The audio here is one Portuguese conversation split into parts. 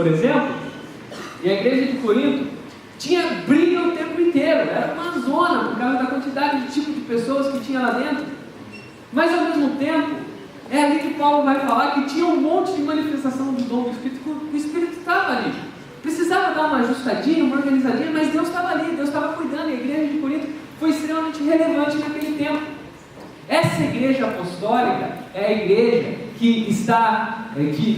por exemplo, e a igreja de Corinto tinha briga o tempo inteiro, era uma zona por causa da quantidade de tipo de pessoas que tinha lá dentro. Mas ao mesmo tempo, é ali que Paulo vai falar que tinha um monte de manifestação do dom do Espírito, o Espírito estava ali. Precisava dar uma ajustadinha, uma organizadinha, mas Deus estava ali, Deus estava cuidando, e a igreja de Corinto foi extremamente relevante naquele tempo. Essa igreja apostólica é a igreja que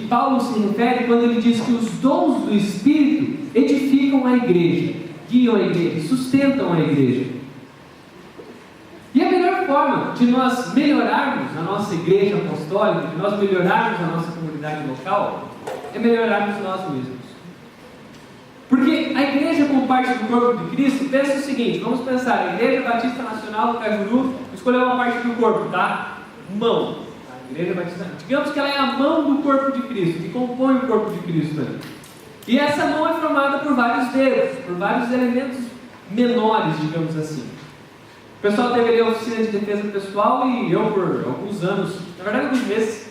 Paulo se refere quando ele diz que os dons do Espírito edificam a igreja, guiam a igreja, sustentam a igreja. E a melhor forma de nós melhorarmos a nossa igreja apostólica, de nós melhorarmos a nossa comunidade local, é melhorarmos nós mesmos. Porque a igreja como parte do corpo de Cristo, pensa o seguinte, vamos pensar, a Igreja Batista Nacional do Cajuru escolheu uma parte do corpo, tá? Mão. A Igreja Batista, digamos que ela é a mão do corpo de Cristo, que compõe o corpo de Cristo ali. E essa mão é formada por vários dedos, por vários elementos menores, digamos assim. O pessoal teve ali a oficina de defesa pessoal e eu por alguns anos, na verdade alguns meses,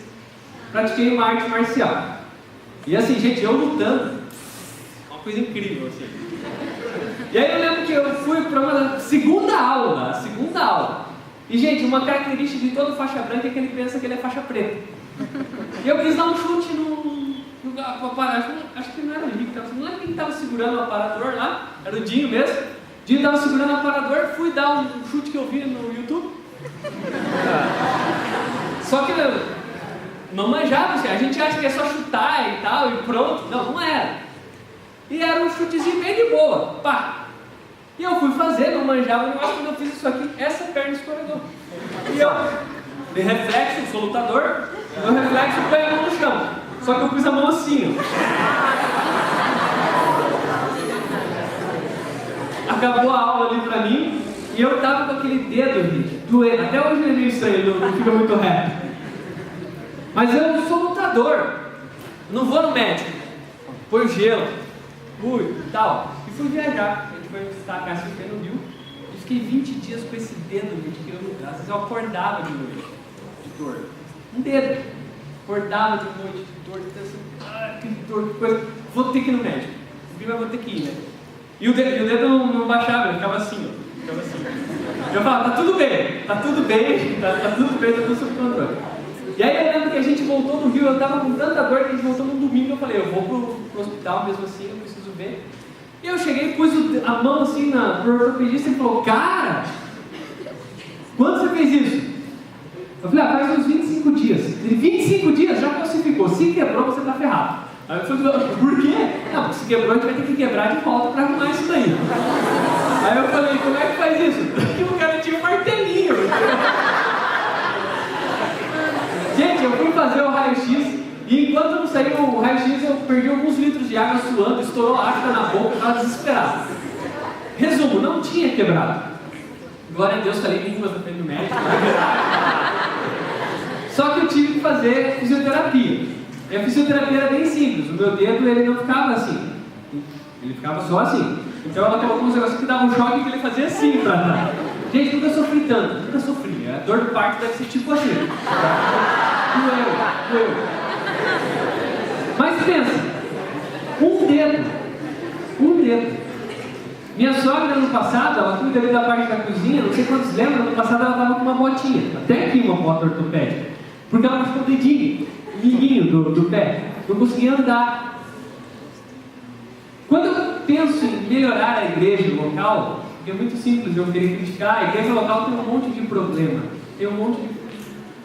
pratiquei uma arte marcial. E assim, gente, eu lutando, coisa incrível, assim. E aí eu lembro que eu fui para uma segunda aula. E, gente, uma característica de todo faixa branca é que ele pensa que ele é faixa preta. E eu quis dar um chute no aparador, acho que não era o Henrique, não lembro quem estava segurando o aparador lá, era o Dinho mesmo. O Dinho estava segurando o aparador, fui dar um chute que eu vi no YouTube. Só que não manjava, assim, a gente acha que é só chutar e tal, e pronto. Não era. E era um chutezinho bem de boa, pá! E eu fui fazer, não manjava o negócio, quando eu fiz isso aqui, essa perna escorregou. E eu, de reflexo, sou lutador, meu reflexo põe a mão no chão. Só que eu pus a mão assim, ó. Acabou a aula ali pra mim, e eu tava com aquele dedo, gente, doendo. Até hoje ele é meio estranho, não fica muito reto. Mas eu sou lutador, não vou no médico, põe gelo. Fui e tal, e fui viajar. A gente foi visitar a casa de Chernobyl e fiquei 20 dias com esse dedo, gente, que eu, às vezes eu acordava de noite, de dor. Um dedo. Acordava de noite, de dor, assim, que dor, que coisa. Vou ter que ir no médico. Mas vou ter que ir, né? E o dedo não baixava, ele ficava assim, ó. Ficava assim. Eu falava, tá tudo bem, tá tudo sob controle. E aí eu lembro que a gente voltou no Rio, eu tava com tanta dor que a gente voltou no domingo, eu falei, eu vou pro hospital mesmo assim, eu preciso ver. E eu cheguei e pus a mão assim pro ortopedista e falou, cara, quando você fez isso? Eu falei, faz uns 25 dias. Ele, 25 dias? Já classificou, se quebrou você tá ferrado. Aí eu falei, por quê? Não, porque se quebrou a gente vai ter que quebrar de volta pra arrumar isso daí. Aí eu falei, como é que faz isso? Porque o cara tinha um martelinho. Gente, eu fui fazer o raio-x e enquanto não saiu o raio-x eu perdi alguns litros de água suando, estourou a afta na boca, eu estava desesperado. Resumo, não tinha quebrado. Glória a Deus, falei línguas na frente do médico. Só que eu tive que fazer fisioterapia. E a fisioterapia era bem simples, o meu dedo ele não ficava assim, ele ficava só assim. Então ela colocou uns negócios que davam um choque que ele fazia assim pra trás. Gente, nunca sofri tanto, nunca sofri. A dor do parto deve ser tipo assim. Doeu. Mas pensa, um dedo. Minha sogra ano passado, ela cuida ali da parte da cozinha, não sei quantos lembram, ano passado ela estava com uma botinha, até aqui uma bota ortopédica, porque ela machucou o dedinho, o liguinho do pé, não conseguia andar. Quando eu penso em melhorar a igreja local, é muito simples eu querer criticar, a igreja local tem um monte de problema,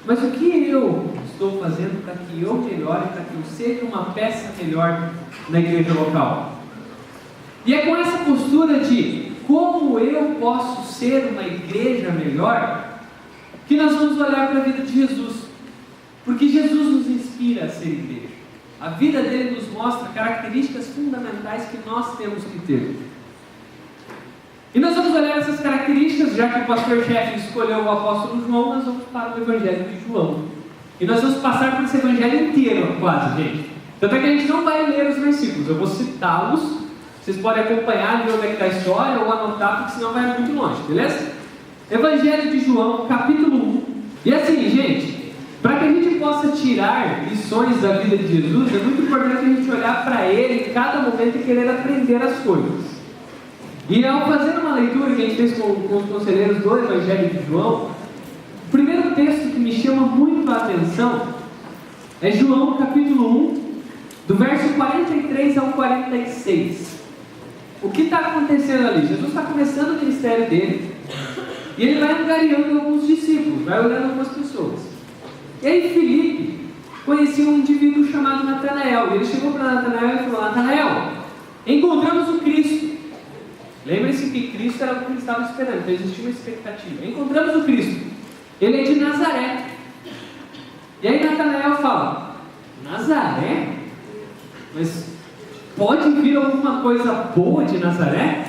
mas o que eu estou fazendo para que eu melhore, para que eu seja uma peça melhor na igreja local? E é com essa postura de como eu posso ser uma igreja melhor, que nós vamos olhar para a vida de Jesus, porque Jesus nos inspira a ser igreja. A vida dele nos mostra características fundamentais que nós temos que ter. E nós vamos olhar essas características, já que o pastor-chefe escolheu o apóstolo João, nós vamos para o evangelho de João. E nós vamos passar por esse evangelho inteiro, quase, gente. Tanto é que a gente não vai ler os versículos, eu vou citá-los, vocês podem acompanhar, ver onde é que está a história, ou anotar, porque senão vai muito longe, beleza? Evangelho de João, capítulo 1. E assim, gente, para que a gente possa tirar tirar lições da vida de Jesus, é muito importante a gente olhar para Ele em cada momento e querer aprender as coisas. E ao fazer uma leitura que a gente fez com os conselheiros do Evangelho de João, o primeiro texto que me chama muito a atenção é João capítulo 1, do verso 43 ao 46. O que está acontecendo ali? Jesus está começando o ministério dele, e ele vai angariando alguns discípulos, vai olhando algumas pessoas. E aí Filipe conhecia um indivíduo chamado Natanael, e ele chegou para Natanael e falou: Natanael, encontramos o Cristo. Lembre-se que Cristo era o que eles estavam esperando, então existia uma expectativa. Encontramos o Cristo, ele é de Nazaré. E aí Natanael fala: Nazaré? Mas pode vir alguma coisa boa de Nazaré?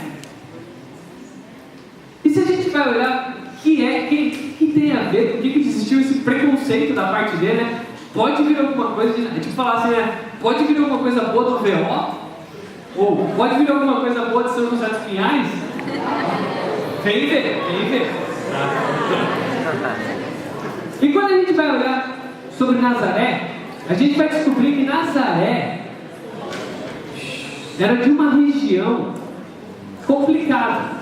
E se a gente vai olhar o que tem a ver, por que existiu esse preconceito da parte dele, né? Pode vir alguma coisa de... tipo falar assim, né? Pode vir alguma coisa boa do VO? Ou pode vir alguma coisa boa de São José dos Pinhais? Vem ver. E quando a gente vai olhar sobre Nazaré, a gente vai descobrir que Nazaré era de uma região complicada.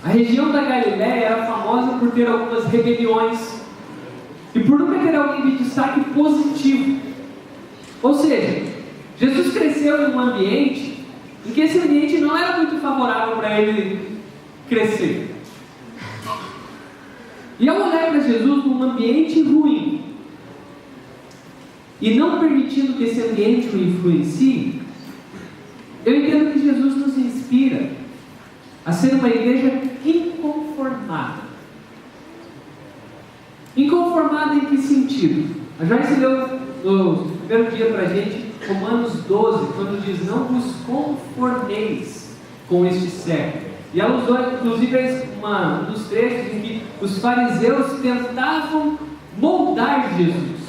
A região da Galiléia era famosa por ter algumas rebeliões e por nunca ter alguém de destaque positivo. Ou seja, Jesus cresceu em um ambiente em que esse ambiente não era muito favorável para ele crescer. E ao olhar para Jesus num ambiente ruim e não permitindo que esse ambiente o influencie, eu entendo que Jesus nos inspira a ser uma igreja inconformada. Inconformada em que sentido? A Joyce leu no primeiro dia para a gente Romanos 12, quando diz: não vos conformeis com este século. E ela usou inclusive um dos trechos em que os fariseus tentavam moldar Jesus.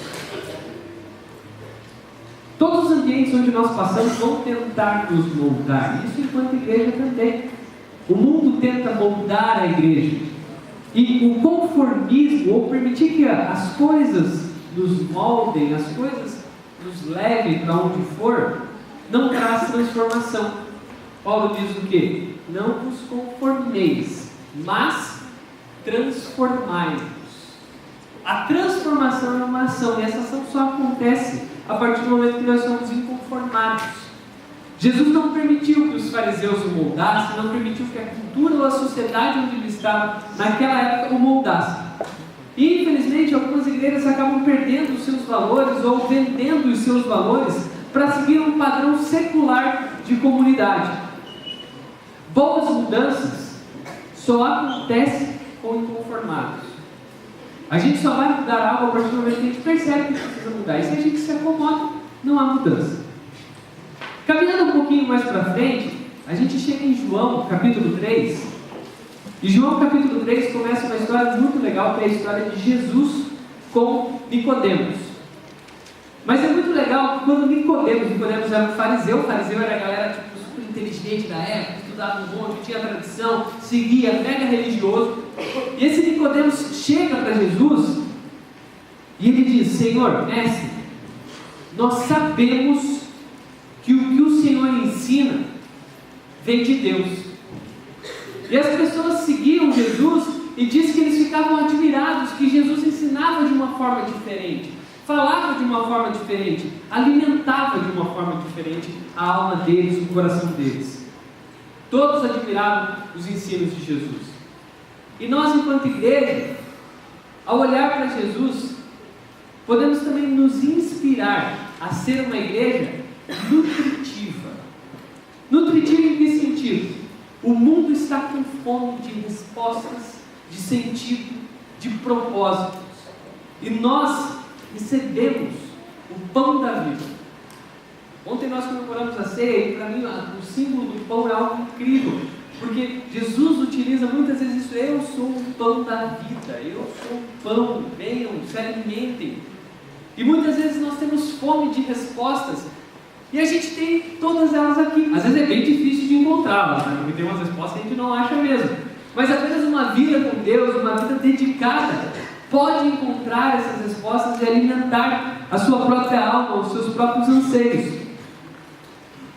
Todos os ambientes onde nós passamos vão tentar nos moldar. Isso enquanto igreja também. O mundo tenta moldar a igreja. E o conformismo, ou permitir que as coisas nos moldem, as coisas nos levem para onde for, não traz transformação. Paulo diz o quê? Não vos conformeis, mas transformai-vos. A transformação é uma ação, e essa ação só acontece a partir do momento que nós somos inconformados. Jesus não permitiu que os fariseus o moldassem, não permitiu que a cultura ou a sociedade onde ele estava naquela época o moldasse. E infelizmente algumas igrejas acabam perdendo os seus valores ou vendendo os seus valores para seguir um padrão secular de comunidade. Boas mudanças só acontecem com inconformados. A gente só vai mudar algo a partir do momento que a gente percebe que precisa mudar. E se a gente se acomoda, não há mudança. Caminhando um pouquinho mais para frente, a gente chega em João capítulo 3. E João capítulo 3 começa uma história muito legal, que é a história de Jesus com Nicodemos. Mas é muito legal que quando Nicodemos era um fariseu era a galera tipo, super inteligente da época, estudava um monte, tinha tradição, seguia, mega religioso. E esse Nicodemos chega para Jesus e ele diz: Senhor, mestre, nós sabemos que o que o Senhor ensina vem de Deus. E as pessoas seguiam Jesus e diz que eles ficavam admirados que Jesus ensinava de uma forma diferente, falava de uma forma diferente, alimentava de uma forma diferente a alma deles, o coração deles. Todos admiravam os ensinos de Jesus. E nós, enquanto igreja, ao olhar para Jesus, podemos também nos inspirar a ser uma igreja nutritiva. Nutritiva em que sentido? O mundo está com fome de respostas, de sentido, de propósitos. E nós recebemos o pão da vida. Ontem nós comemoramos a ceia e para mim o símbolo do pão é algo incrível. Porque Jesus utiliza muitas vezes isso: eu sou o pão da vida, eu sou o pão, venham, se alimentem. E muitas vezes nós temos fome de respostas. E a gente tem todas elas aqui. Às vezes é bem difícil de encontrá-las, né? Porque tem umas respostas que a gente não acha mesmo. Mas apenas uma vida com Deus, uma vida dedicada, pode encontrar essas respostas e alimentar a sua própria alma, os seus próprios anseios.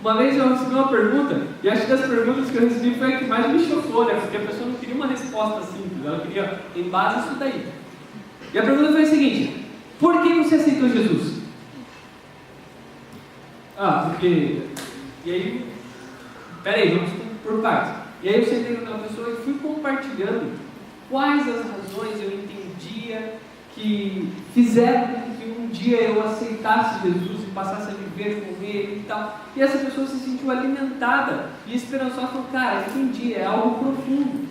Uma vez eu recebi uma pergunta, e acho que das perguntas que eu recebi foi a que mais me chocou, né? Porque a pessoa não queria uma resposta simples, ela queria, em base, isso daí. E a pergunta foi a seguinte: por que você aceitou Jesus? Porque... E aí, peraí, vamos por partes. E aí eu sentei com aquela pessoa e fui compartilhando quais as razões eu entendia que fizeram com que um dia eu aceitasse Jesus e passasse a viver com Ele e tal. E essa pessoa se sentiu alimentada e esperançosa, falou: cara, entendi, é algo profundo.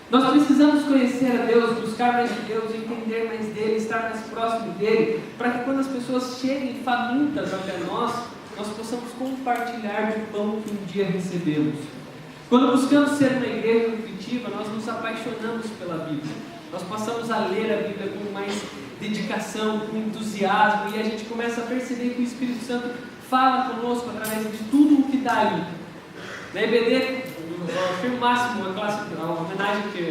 Nós precisamos conhecer a Deus, buscar mais de Deus, entender mais dEle, estar mais próximo dEle, para que quando as pessoas cheguem famintas até nós possamos compartilhar do pão que um dia recebemos. Quando buscamos ser uma igreja nutritiva, nós nos apaixonamos pela Bíblia. Nós passamos a ler a Bíblia com mais dedicação, com entusiasmo, e a gente começa a perceber que o Espírito Santo fala conosco através de tudo o que está ali. Na EBD, eu achei o máximo uma homenagem que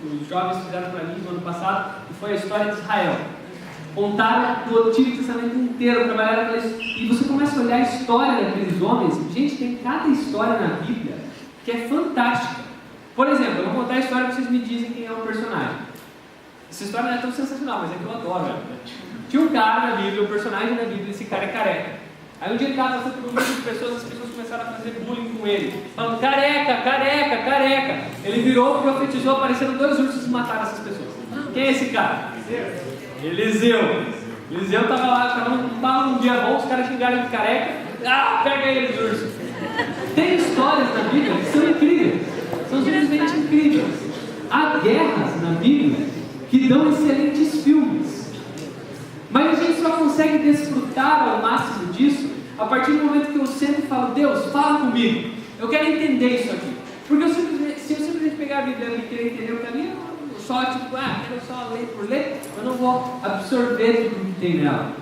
os jovens fizeram para mim no ano passado, que foi a história de Israel. Contaram do Antigo Testamento inteiro, trabalharam com isso, e você começa a olhar a história daqueles homens. Gente, tem cada história na Bíblia que é fantástica. Por exemplo, eu vou contar a história e vocês me dizem quem é o personagem. Essa história não é tão sensacional, mas é que eu adoro ela. Tinha um cara na Bíblia, um personagem na Bíblia, esse cara é careca. Aí um dia ele estava passando por um grupo de pessoas, as pessoas começaram a fazer bullying com ele, falando: careca, careca, careca. Ele virou, profetizou, apareceram 2 ursos e mataram essas pessoas. Quem é esse cara? Eliseu. Eliseu estava lá, num dia bom, os caras xingaram de careca. Pega eles, ursos. Tem histórias na Bíblia que são incríveis, são simplesmente incríveis. Há guerras na Bíblia que dão excelentes filmes, mas a gente só consegue desfrutar ao máximo disso a partir do momento que eu sempre falo: Deus, fala comigo, eu quero entender isso aqui. Porque se eu simplesmente pegar a Bíblia e querer entender o que ali, eu só quero só ler por ler, eu não vou absorver tudo que tem nela.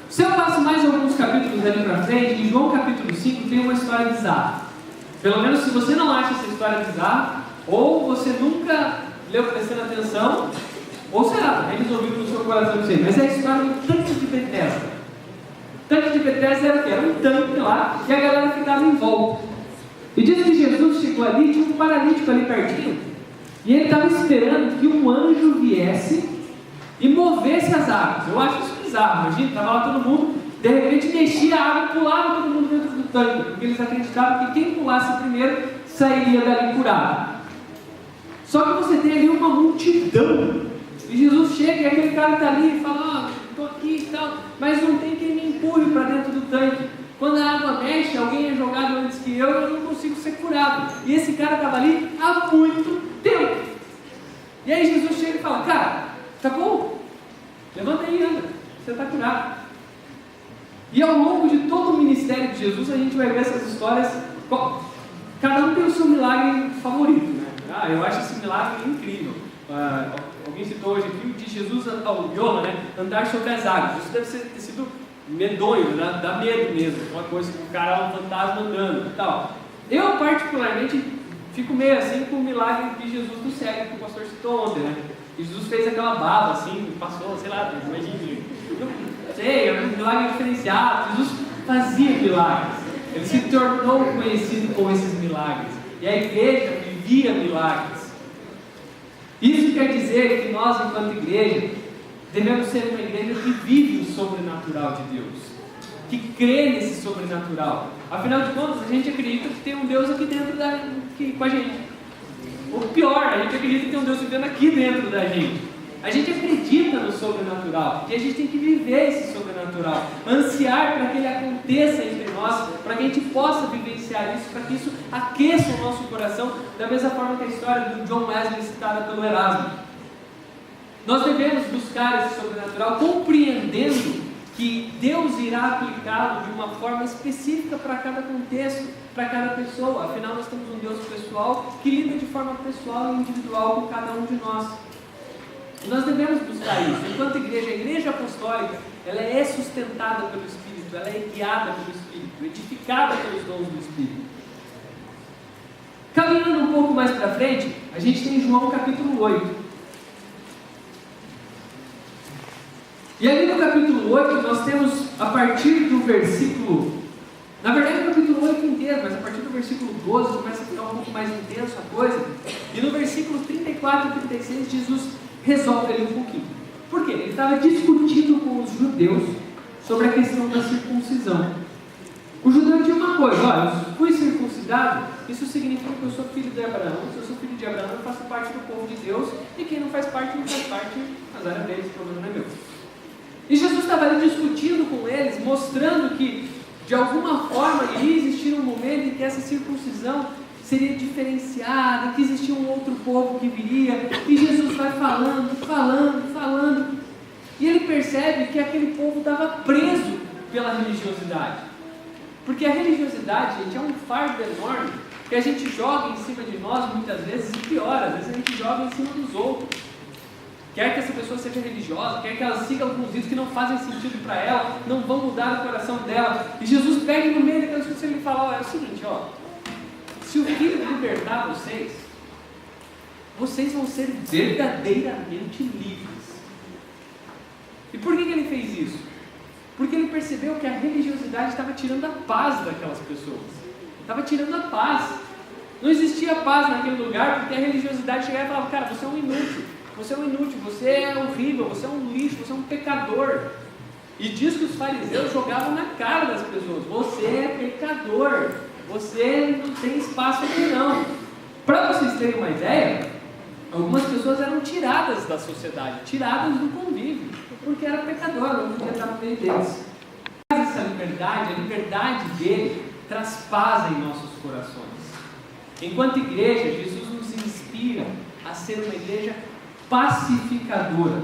Se eu passo mais alguns capítulos ali para frente, em João capítulo 5 tem uma história bizarra. Pelo menos se você não acha essa história bizarra, ou você nunca leu prestando atenção, ou sei lá, eles ouviram no seu coração, não sei. Mas é a história do tanque de Betesda. O tanque de Betesda era o quê? Era um tanque lá e a galera ficava em volta. E diz que Jesus chegou ali, tinha um paralítico ali pertinho, e ele estava esperando que um anjo viesse e movesse as águas. Eu acho isso bizarro. Imagina, estava lá todo mundo, de repente mexia a água, pulava todo mundo dentro do tanque, porque eles acreditavam que quem pulasse primeiro sairia dali curado. Só que você tem ali uma multidão, e Jesus chega e aquele cara está ali e fala: estou aqui e tal, mas não tem quem me empurre para dentro do tanque. Quando a água mexe, alguém é jogado antes que eu não consigo ser curado. E esse cara estava ali há muito tempo. E aí Jesus chega e fala: cara, tá bom? Levanta aí e anda, você está curado. E ao longo de todo o ministério de Jesus, a gente vai ver essas histórias. Cada um tem o seu milagre favorito, né? Eu acho esse milagre incrível. Alguém citou hoje aqui o de Jesus, o Yola, né? Andar sobre as águas. Isso deve ter sido medonho, né? Dá medo mesmo. Uma coisa que o cara é um fantasma andando e tal. Eu, particularmente, fico meio assim com o milagre de Jesus do cego, que o pastor citou ontem, né? E Jesus fez aquela baba assim, passou, sei lá, imagina. Não sei, é um milagre diferenciado. Jesus fazia milagres. Ele se tornou conhecido com esses milagres. E a igreja vivia milagres. Isso quer dizer que nós, enquanto igreja, devemos ser uma igreja que vive o sobrenatural de Deus, que crê nesse sobrenatural. Afinal de contas, a gente acredita que tem um Deus aqui dentro com a gente. O pior, a gente acredita que tem um Deus vivendo aqui dentro da gente. A gente acredita no sobrenatural e a gente tem que viver esse sobrenatural, ansiar para que ele aconteça entre nós, para que a gente possa vivenciar isso, para que isso aqueça o nosso coração, da mesma forma que a história do John Wesley citada pelo Erasmo. Nós devemos buscar esse sobrenatural compreendendo que Deus irá aplicá-lo de uma forma específica para cada contexto, para cada pessoa. Afinal, nós temos um Deus pessoal que lida de forma pessoal e individual com cada um de nós. E nós devemos buscar isso. Enquanto igreja, a igreja apostólica, ela é sustentada pelo Espírito, ela é guiada pelo Espírito, edificada pelos dons do Espírito. Caminhando um pouco mais para frente, a gente tem João capítulo 8. E ali no capítulo 8, nós temos, a partir do versículo, na verdade o capítulo 8 inteiro, mas a partir do versículo 12 começa a ficar um pouco mais intenso a coisa. E no versículo 34 e 36, Jesus resolve ali um pouquinho. Por quê? Ele estava discutindo com os judeus sobre a questão da circuncisão. O judeu tinha uma coisa: olha, eu fui circuncidado, isso significa que eu sou filho de Abraão. Se eu sou filho de Abraão, eu faço parte do povo de Deus, e quem não faz parte, não faz parte, azar é deles, o problema não é meu. E Jesus estava ali discutindo com eles, mostrando que, de alguma forma, iria existir um momento em que essa circuncisão seria diferenciada, que existia um outro povo que viria, e Jesus vai falando, e ele percebe que aquele povo estava preso pela religiosidade. Porque a religiosidade, gente, é um fardo enorme que a gente joga em cima de nós muitas vezes, e pior, às vezes a gente joga em cima dos outros. Quer que essa pessoa seja religiosa, quer que ela siga alguns ritos que não fazem sentido para ela, não vão mudar o coração dela. E Jesus pega no meio daquela discussão e ele fala: é o seguinte, se o Filho libertar vocês vão ser verdadeiramente livres. E por que ele fez isso? Porque ele percebeu que a religiosidade estava tirando a paz daquelas pessoas. Estava tirando a paz. Não existia paz naquele lugar, porque a religiosidade chegava e falava: cara, você é um inútil. Você é um inútil, você é horrível, você é um lixo, você é um pecador. E diz que os fariseus jogavam na cara das pessoas: você é pecador, você não tem espaço aqui não. Para vocês terem uma ideia, algumas pessoas eram tiradas da sociedade, tiradas do convívio, porque era pecador, não podia estar no meio deles. Mas essa liberdade, a liberdade dele, traz paz em nossos corações. Enquanto igreja, Jesus nos inspira a ser uma igreja pacificadora,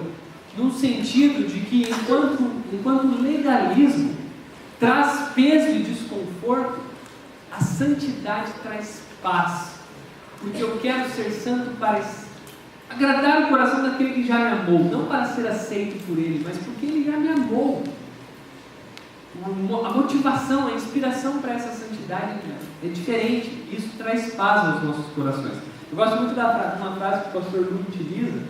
no sentido de que enquanto o legalismo traz peso e desconforto, a santidade traz paz, porque eu quero ser santo para agradar o coração daquele que já me amou, não para ser aceito por ele, mas porque ele já me amou. A motivação, a inspiração para essa santidade é diferente, isso traz paz aos nossos corações. Eu gosto muito de uma frase que o pastor Lu utiliza,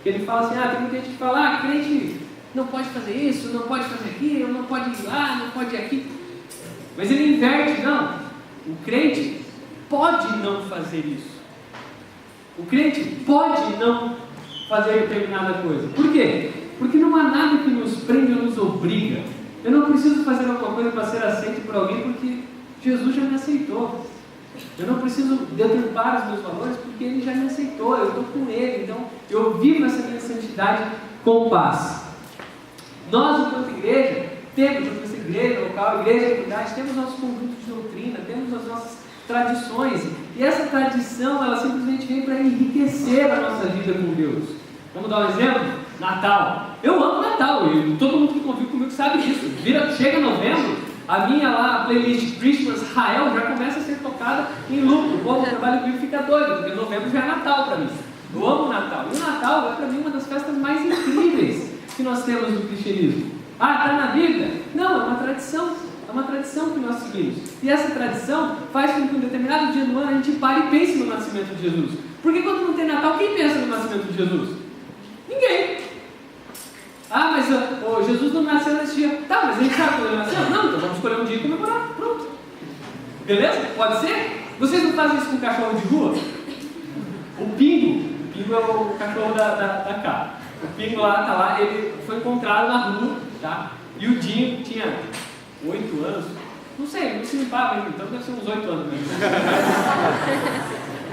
que ele fala assim: tem muita gente que fala, crente não pode fazer isso, não pode fazer aquilo, não pode ir lá, não pode ir aqui. Mas ele inverte: não, o crente pode não fazer isso. O crente pode não fazer determinada coisa. Por quê? Porque não há nada que nos prende ou nos obriga. Eu não preciso fazer alguma coisa para ser aceito por alguém, porque Jesus já me aceitou. Eu não preciso deturpar os meus valores, porque Ele já me aceitou, eu estou com Ele. Então, eu vivo essa minha santidade com paz. Nós, enquanto igreja, temos essa igreja local, igreja de unidade, temos nosso conjunto de doutrina, temos as nossas tradições. E essa tradição, ela simplesmente vem para enriquecer a nossa vida com Deus. Vamos dar um exemplo? Natal. Eu amo Natal, e todo mundo que convive comigo sabe disso. Chega novembro, a minha playlist Christmas Israel já começa a ser tocada em loop. O povo que trabalha comigo fica doido, porque novembro já é Natal para mim. Eu amo o Natal. E o Natal é para mim uma das festas mais incríveis que nós temos no cristianismo. Está na Bíblia? Não, é uma tradição. É uma tradição que nós seguimos. E essa tradição faz com que um determinado dia do ano a gente pare e pense no nascimento de Jesus. Porque quando não tem Natal, quem pensa no nascimento de Jesus? Ninguém. Mas Jesus não nasceu nesse dia. Mas a gente sabe quando ele nasceu? Não, então vamos escolher um dia e comemorar. Pronto. Beleza? Pode ser? Vocês não fazem isso com cachorro de rua? O Pingo é o cachorro da casa. O Pingo tá lá, ele foi encontrado na rua, tá? E o Dinho tinha 8 anos. Não sei, não se limpava ainda, então deve ser uns 8 anos mesmo.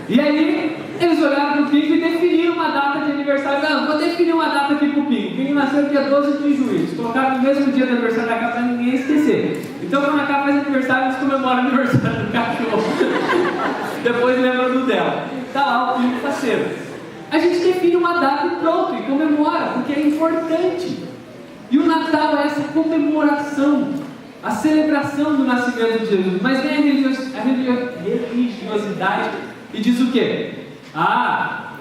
E aí, eles olharam para o Pingo e definiram uma data de aniversário. Vou definir uma data aqui para o Pingo. O Pingo nasceu dia 12 de junho. Eles colocaram no mesmo dia do aniversário da casa para ninguém esquecer. Então, quando a casa faz aniversário, eles comemoram o aniversário do cachorro. Depois lembram do dela. Está lá o Pingo parceiro. A gente define uma data e pronto, e comemora, porque é importante. E o Natal é essa comemoração, a celebração do nascimento de Jesus. Mas vem a religiosidade e diz o quê? Lá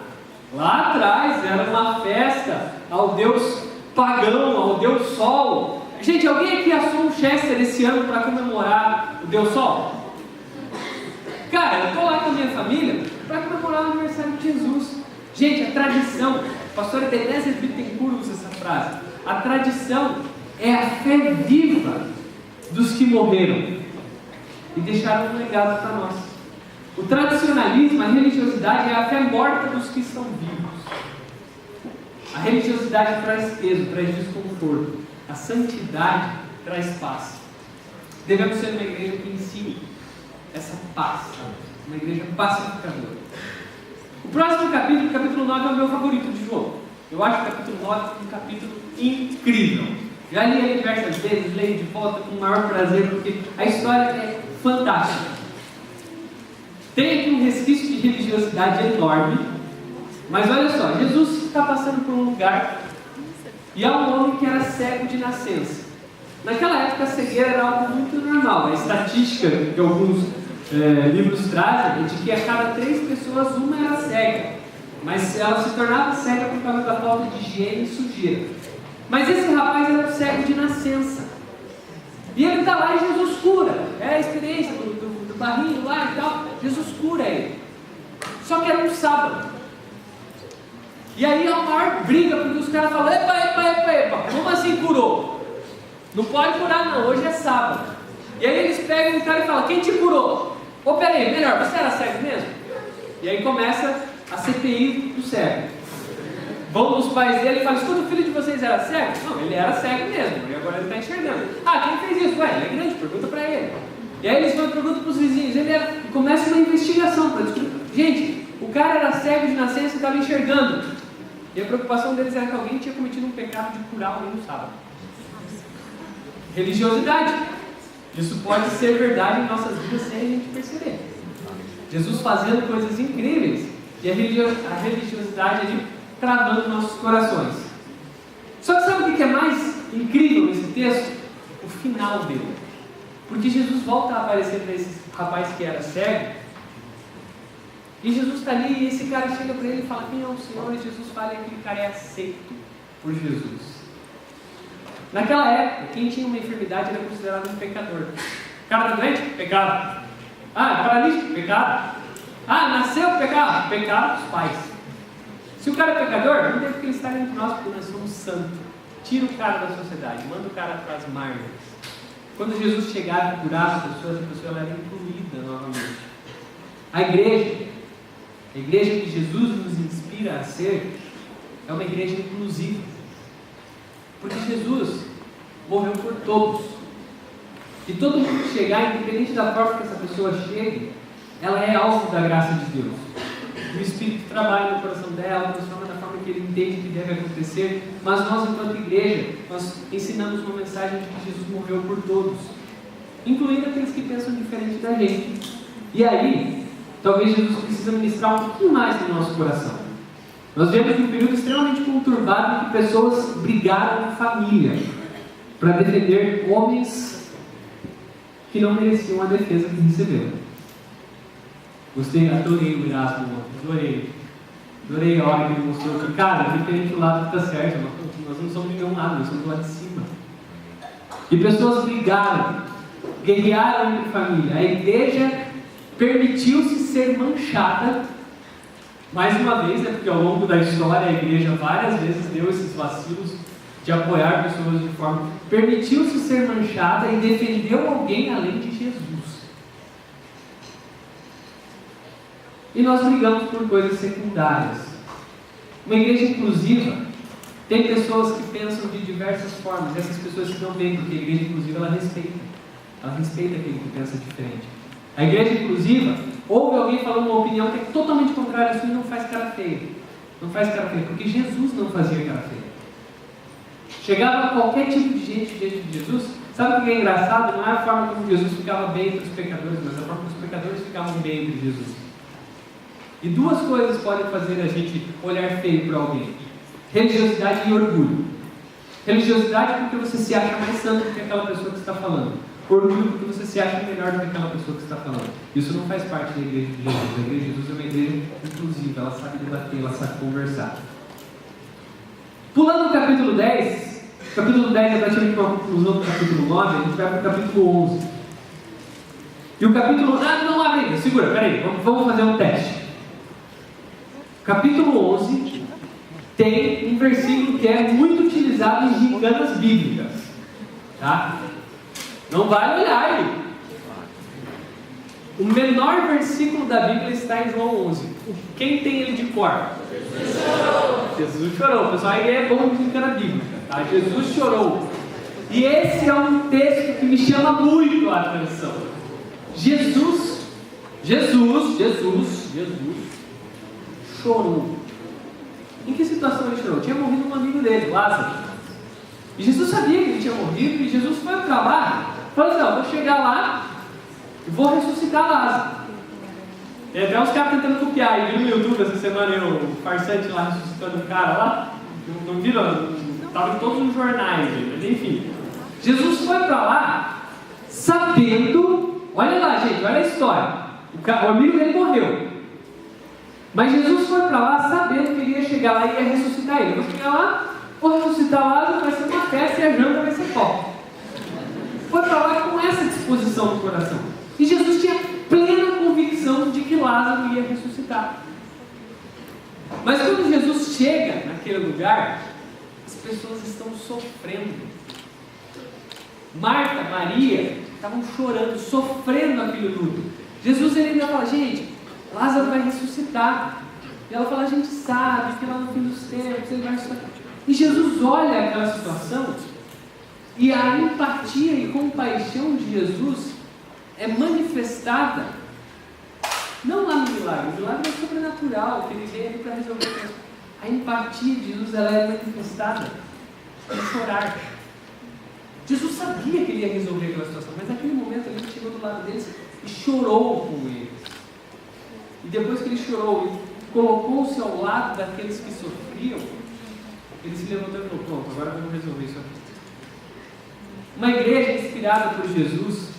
atrás era uma festa ao Deus pagão, ao Deus Sol. Gente, alguém aqui assou um Chester esse ano para comemorar o Deus Sol? Cara, eu estou lá com a minha família, para comemorar o aniversário de Jesus. Gente, a tradição, o pastor Ebenezer Bittencourt usa essa frase, a tradição é a fé viva dos que morreram e deixaram um legado para nós. O tradicionalismo, a religiosidade é a fé morta dos que estão vivos. A religiosidade traz peso, traz desconforto. A santidade traz paz. Devemos ser uma igreja que ensine essa paz, uma igreja pacificadora. O próximo capítulo, o capítulo 9, é o meu favorito de João. Eu acho o capítulo 9 um capítulo incrível. Já li ele diversas vezes, leio de volta com o maior prazer, porque a história é fantástica. Tem aqui um resquício de religiosidade enorme, mas olha só, Jesus está passando por um lugar e há um homem que era cego de nascença. Naquela época a cegueira era algo muito normal. A estatística que alguns livros trazem é de que a cada 3 pessoas uma era cega, mas ela se tornava cega por causa da falta de higiene e sujeira. Mas esse rapaz era um cego de nascença e ele está lá e Jesus cura. É a experiência do barrinho lá e tal. Jesus cura ele, só que era um sábado. E aí é a maior briga, porque os caras falam: epa, como assim curou? Não pode curar não, hoje é sábado. E aí eles pegam o cara e falam: quem te curou? Ô, peraí, melhor, você era cego mesmo? E aí começa a CPI do cego. Vão os pais dele e falam: escuta, o filho de vocês era cego? Não, ele era cego mesmo, e agora ele está enxergando. Ah, quem fez isso? Ué, ele é grande, pergunta para ele. E aí eles vão e perguntam para os vizinhos. E começa uma investigação para descobrir. Gente, o cara era cego de nascença e estava enxergando. E a preocupação deles era que alguém tinha cometido um pecado de curar alguém no sábado. Religiosidade. Isso pode ser verdade em nossas vidas sem a gente perceber. Jesus fazendo coisas incríveis e a religiosidade ali travando nossos corações. Só que sabe o que é mais incrível nesse texto? O final dele. Porque Jesus volta a aparecer para esse rapaz que era cego. E Jesus está ali e esse cara chega para ele e fala: quem é o Senhor? E Jesus fala e aquele cara é aceito por Jesus. Naquela época, quem tinha uma enfermidade era considerado um pecador. O cara está doente? Pecado. Ah, paralítico? Pecado. Ah, nasceu? Pecado. Pecado dos pais. Se o cara é pecador, não tem porque ele estar entre nós, porque nós somos santos. Tira o cara da sociedade, manda o cara para as margens. Quando Jesus chegava e curava as pessoas, a pessoa era incluída novamente. A igreja que Jesus nos inspira a ser, é uma igreja inclusiva. Porque Jesus morreu por todos. E todo mundo que chegar, independente da forma que essa pessoa chegue, ela é alvo da graça de Deus. O Espírito trabalha no coração dela, transforma da forma que ele entende que deve acontecer. Mas nós, enquanto igreja, nós ensinamos uma mensagem de que Jesus morreu por todos, incluindo aqueles que pensam diferente da gente. E aí, talvez Jesus precisa ministrar um pouquinho mais no nosso coração. Nós vemos um período extremamente conturbado em que pessoas brigaram em família para defender homens que não mereciam a defesa que receberam. Adorei o Erasmo, adorei a hora que ele mostrou que, cara, diferente do lado que está certo, nós não somos de nenhum lado, nós somos do lado de cima. E pessoas brigaram, guerrearam entre família. A igreja permitiu-se ser manchada. Mais uma vez, porque ao longo da história a igreja várias vezes deu esses vacilos de apoiar pessoas de forma... Permitiu-se ser manchada e defendeu alguém além de Jesus. E nós brigamos por coisas secundárias. Uma igreja inclusiva tem pessoas que pensam de diversas formas. Essas pessoas que não veem, porque a igreja inclusiva ela respeita aquele que pensa diferente. A igreja inclusiva, ouve alguém falando uma opinião que é totalmente contrária a sua e não faz cara feia. Não faz cara feia, porque Jesus não fazia cara feia. Chegava qualquer tipo de gente diante de Jesus. Sabe o que é engraçado? Não é a forma como Jesus ficava bem entre os pecadores, mas a forma como os pecadores ficavam bem entre Jesus. E duas coisas podem fazer a gente olhar feio para alguém: religiosidade e orgulho. Religiosidade porque você se acha mais santo do que aquela pessoa que está falando. Orgulho porque você se acha melhor do que aquela pessoa que está falando. Isso não faz parte da igreja de Jesus. A igreja de Jesus é uma igreja inclusiva, ela sabe debater, ela sabe conversar. Pulando o capítulo 10, o capítulo 10 é praticamente uma conclusão do capítulo 9, a gente vai para o capítulo 11. E o capítulo... não abre ainda, segura, peraí, vamos fazer um teste. capítulo 11, tem um versículo que é muito utilizado em gincanas bíblicas. Tá? Não vai olhar aí. O menor versículo da Bíblia está em João 11. Quem tem ele de cor? Jesus chorou. O pessoal aí é bom de gincana bíblica. Tá? Jesus chorou. E esse é um texto que me chama muito a atenção. Jesus chorou. Em que situação ele chorou? Tinha morrido um amigo dele, Lázaro. E Jesus sabia que ele tinha morrido, e Jesus foi para lá, falou assim: vou chegar lá e vou ressuscitar Lázaro. Tem até uns caras tentando copiar, e viram no YouTube essa semana o farsante lá ressuscitando um cara lá. Não viram? Estava em todos os jornais, mas enfim. Jesus foi para lá sabendo, olha lá gente, olha a história. O amigo dele morreu. Mas Jesus foi para lá sabendo que ele ia chegar lá e ia ressuscitar ele. Vou chegar lá, vou ressuscitar Lázaro, vai ser uma festa e a janta vai ser top. Foi para lá com essa disposição do coração. E Jesus tinha plena convicção de que Lázaro ia ressuscitar. Mas quando Jesus chega naquele lugar, as pessoas estão sofrendo. Marta, Maria, estavam chorando, sofrendo aquele luto. Jesus ele ainda fala: gente, Lázaro vai ressuscitar. E ela fala: a gente sabe que lá no fim dos tempos ele vai ressuscitar. E Jesus olha aquela situação, e a empatia e compaixão de Jesus é manifestada não lá no milagre. O milagre é sobrenatural, que ele veio ali para resolver as coisas. A empatia de Jesus ela é manifestada no chorar. Jesus sabia que ele ia resolver aquela situação, mas naquele momento ele chegou do lado deles e chorou com eles. E depois que ele chorou e colocou-se ao lado daqueles que sofriam, ele se levantou e falou: pronto, agora vamos resolver isso aqui. Uma igreja inspirada por Jesus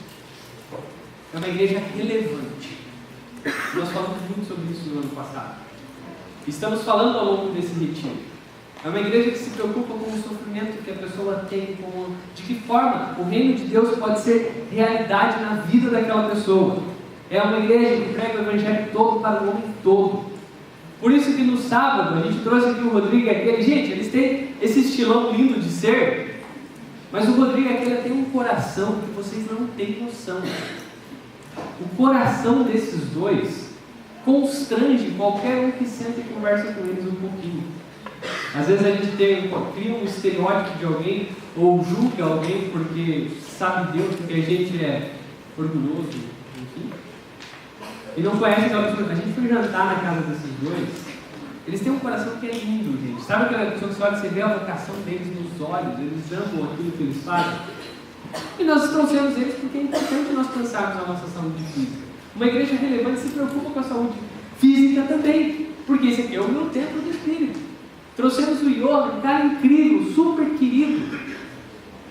é uma igreja relevante. Nós falamos muito sobre isso no ano passado. Estamos falando ao longo desse retiro. É uma igreja que se preocupa com o sofrimento que a pessoa tem, de que forma o reino de Deus pode ser realidade na vida daquela pessoa. É uma igreja que prega o evangelho todo para o homem todo. Por isso que no sábado a gente trouxe aqui o Rodrigo e aquele. Gente, eles têm esse estilão lindo de ser, mas o Rodrigo e aquele tem um coração que vocês não têm noção. O coração desses dois constrange qualquer um que senta e conversa com eles um pouquinho. Às vezes a gente cria um estereótipo de alguém, ou julga alguém porque sabe Deus, porque a gente é orgulhoso, enfim. E não conhece aquela pessoa. A gente foi jantar na casa desses dois. Eles têm um coração que é lindo, gente. Sabe aquela pessoa que você olha e você vê a vocação deles nos olhos, eles amam aquilo que eles fazem. E nós trouxemos eles porque é importante nós pensarmos na nossa saúde física. Uma igreja relevante se preocupa com a saúde física também, porque esse aqui é o meu templo do Espírito. Trouxemos o Johan, um cara incrível, super querido,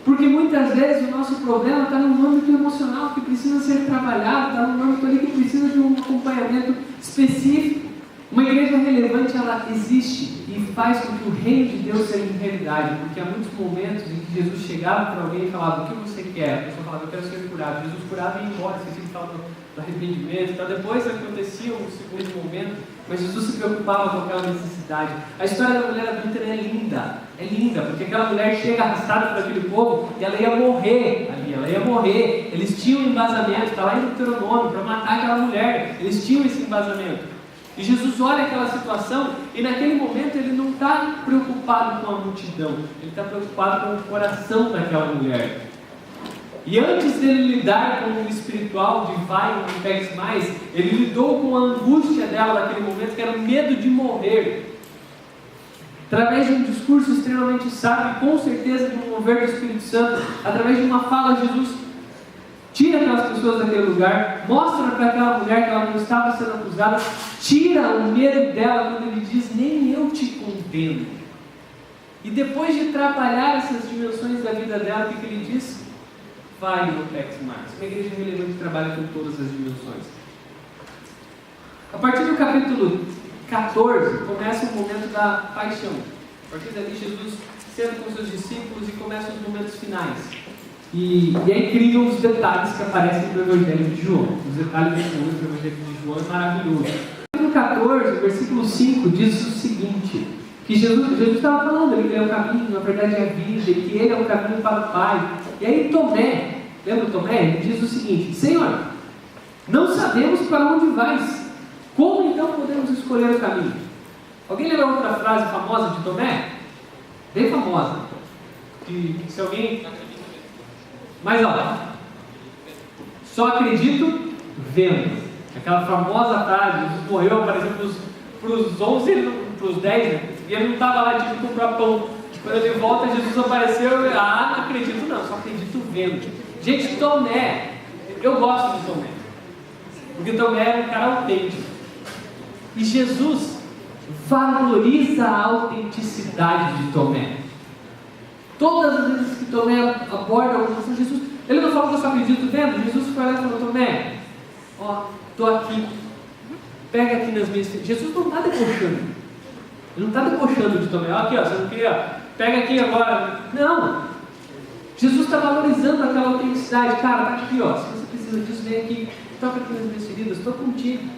porque muitas vezes o nosso problema está no âmbito emocional que precisa ser trabalhado, está no âmbito ali que precisa de um acompanhamento específico. Uma igreja relevante, ela existe e faz com que o reino de Deus seja realidade, porque há muitos momentos em que Jesus chegava para alguém e falava: o que você quer? A pessoa falava: eu quero ser curado. Jesus curava e ia embora, esqueci de falar do arrependimento. Então depois acontecia um segundo momento, mas Jesus se preocupava com aquela necessidade. A história da mulher adúltera é linda, porque aquela mulher chega arrastada por aquele povo e ela ia morrer ali, ela ia morrer. Eles tinham um embasamento, está lá em Deuteronômio, para matar aquela mulher, eles tinham esse embasamento. E Jesus olha aquela situação e naquele momento ele não está preocupado com a multidão, ele está preocupado com o coração daquela mulher. E antes dele lidar com o espiritual de vai, não pegues mais, ele lidou com a angústia dela naquele momento, que era o medo de morrer. Através de um discurso extremamente sábio, com certeza de um mover do Espírito Santo, através de uma fala, Jesus tira aquelas pessoas daquele lugar, mostra para aquela mulher que ela não estava sendo acusada, tira o medo dela quando ele diz: nem eu te condeno. E depois de trabalhar essas dimensões da vida dela, o que ele diz? Vai e não peques mais. Uma igreja relevante trabalha com todas as dimensões. A partir do capítulo 14, começa o momento da paixão. A partir dali, Jesus senta com seus discípulos e começa os momentos finais. E é incrível os detalhes que aparecem no Evangelho de João. Os detalhes do Evangelho de João é maravilhoso. No capítulo 14, versículo 5, diz o seguinte, que Jesus estava falando que Ele é o caminho, a verdade é a vida, e que Ele é o caminho para o Pai. E aí Tomé, lembra Tomé? Ele diz o seguinte: Senhor, não sabemos para onde vais, como então podemos escolher o caminho? Alguém lembra outra frase famosa de Tomé? Bem famosa. Que se alguém... Mais alto. Só acredito vendo. Aquela famosa frase, Jesus morreu, apareceu para os 11, para os 10, né? E ele não estava lá de comprar pão. Quando ele volta, Jesus apareceu, não acredito não, só acredito vendo. Gente, Tomé, eu gosto de Tomé, porque Tomé era um cara autêntico. E Jesus valoriza a autenticidade de Tomé. Todas as vezes que Tomé aborda alguma coisa, Jesus, ele não fala que eu só acredito vendo. Jesus foi lá e falou: Tomé, estou aqui, pega aqui nas minhas... Jesus não está debochando. Ele não está debochando de Tomé. Aqui, você não queria... Pega aqui agora. Não. Jesus está valorizando aquela autenticidade. Cara, está aqui, se você precisa disso, vem aqui, toca aqui nas minhas feridas, estou contigo.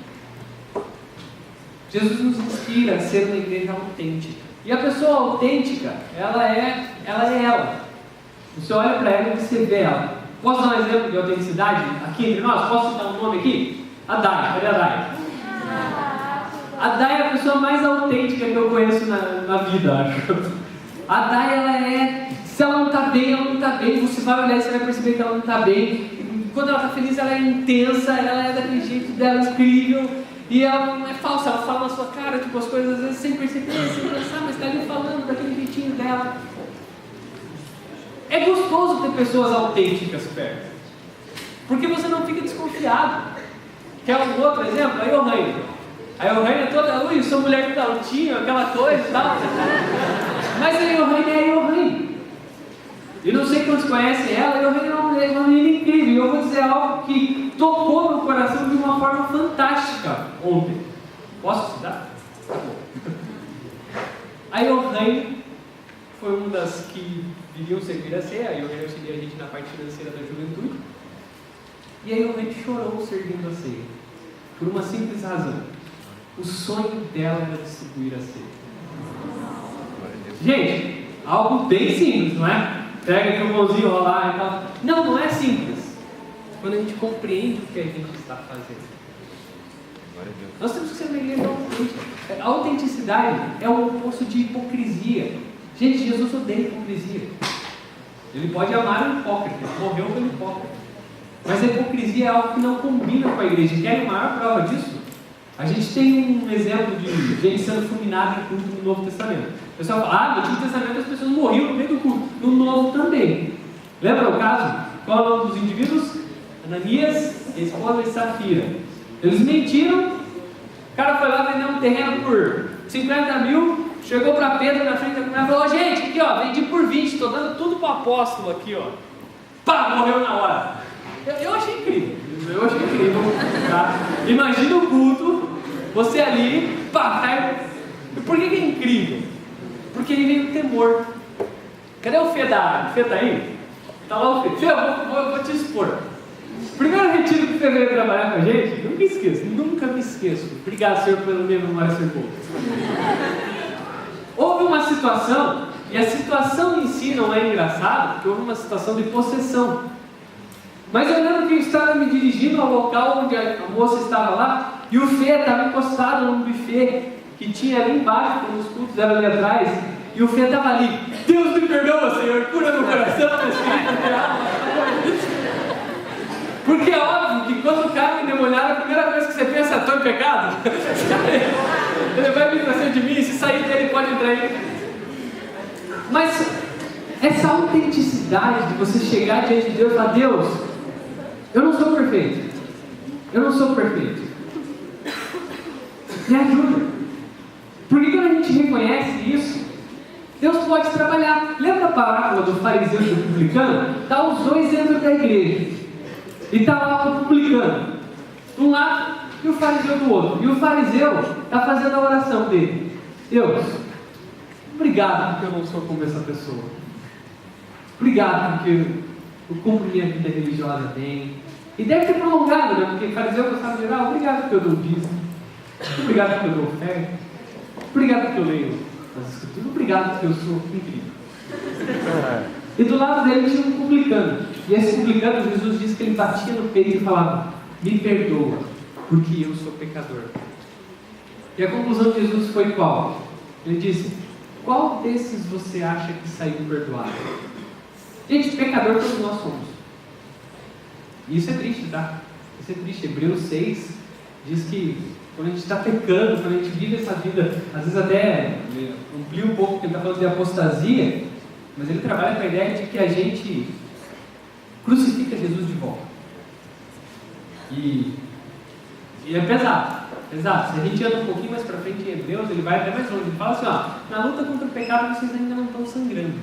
Jesus nos inspira a ser uma igreja autêntica. E a pessoa autêntica, ela é ela. Você olha para ela e você vê ela. Posso dar um exemplo de autenticidade aqui entre nós? Posso citar um nome aqui? A Dai. Cadê a Dai? A Dai é a pessoa mais autêntica que eu conheço na vida, acho. A Dai, ela é... Se ela não está bem, ela não está bem. Você vai olhar e você vai perceber que ela não está bem. E quando ela está feliz, ela é intensa, ela é daquele jeito dela incrível. E ela não é falsa, ela fala na sua cara, tipo, as coisas às vezes sem perceber, sem pensar, mas está ali falando daquele jeitinho dela. É gostoso ter pessoas autênticas perto, porque você não fica desconfiado. Quer um outro exemplo? A Johanna. A Johanna é toda, eu sou mulher de altinho, aquela coisa e tal. Mas a Johanna é a Johanna. E não sei quantos conhecem ela, a Johanna é uma menina incrível. E eu vou dizer algo que tocou meu coração de uma forma fantástica ontem. Posso citar? Tá bom. A Johanna foi uma das que viriam servir a ceia. A Johanna auxilia a gente na parte financeira da juventude. E a Johanna chorou servindo a ceia, por uma simples razão: o sonho dela era distribuir a ceia. Gente, algo bem simples, não é? Pega aqui o mãozinho, rolar e tal. Não é simples. Quando a gente compreende o que a gente está fazendo. Nós temos que ser uma igreja autêntica. A autenticidade é o oposto de hipocrisia. Gente, Jesus odeia hipocrisia. Ele pode amar o hipócrita, ele morreu pelo hipócrita. Mas a hipocrisia é algo que não combina com a igreja. Querem a maior prova disso? A gente tem um exemplo de gente sendo fulminada em culto no Novo Testamento. O pessoal fala: no Antigo Testamento as pessoas morriam no meio do culto. No Novo também. Lembra o caso? Qual é o nome dos indivíduos? Ananias, esposa e Safira. Eles mentiram. O cara foi lá vender um terreno por 50 mil. Chegou para Pedro na frente da comunidade e falou: gente, aqui vendi por 20. Estou dando tudo para o apóstolo aqui, Pá, morreu na hora. Eu achei incrível. Tá? Imagina o culto, você ali, pá, cai. Por que é incrível? Porque aí vem o temor. Cadê o Fê da área? O Fê tá aí? Tá lá o Fê. Fê, eu vou te expor. Primeiro retiro que você veio trabalhar com a gente, nunca me esqueço. Obrigado, Senhor, pela minha memória ser boa. Houve uma situação, e a situação em si não é engraçada, porque houve uma situação de possessão. Mas eu lembro que eu estava me dirigindo ao local onde a moça estava lá, e o Fê estava encostado num buffet que tinha ali embaixo, quando os cultos eram ali atrás, e o Fê estava ali: Deus me perdoa, Senhor, cura meu coração, meu espírito. Porque é óbvio que quando o cara é endemoniado, a primeira coisa que você pensa: estou em pecado? Ele vai vir para cima de mim, se sair dele pode entrar aí. Mas essa autenticidade de você chegar diante de Deus e falar: Deus, eu não sou perfeito. Me ajuda. Porque quando a gente reconhece isso, Deus pode trabalhar. Lembra a parábola do fariseu e do publicano? Está os dois dentro da igreja. E está lá o publicano de um lado e o fariseu do outro. E o fariseu está fazendo a oração dele: Deus, obrigado porque eu não sou como essa pessoa. Obrigado porque eu cumpro minha vida religiosa bem. E deve ter prolongado, né? Porque o fariseu gostava de orar: obrigado porque eu dou dízimo. obrigado porque eu dou oferta, obrigado porque eu leio as escrituras, obrigado porque eu sou incrível. E do lado dele tinha um publicano. E esse publicano, Jesus disse que ele batia no peito e falava: me perdoa, porque eu sou pecador. E a conclusão de Jesus foi qual? Ele disse: qual desses você acha que saiu perdoado? Gente, pecador todos nós somos. E isso é triste, tá? Isso é triste. Hebreus 6 diz que quando a gente está pecando, quando a gente vive essa vida, às vezes até amplia um pouco, porque ele está falando de apostasia, mas ele trabalha com a ideia de que a gente crucifica Jesus de volta. E é pesado. Se a gente anda um pouquinho mais para frente em Hebreus, ele vai até mais longe. Ele fala assim, na luta contra o pecado vocês ainda não estão sangrando.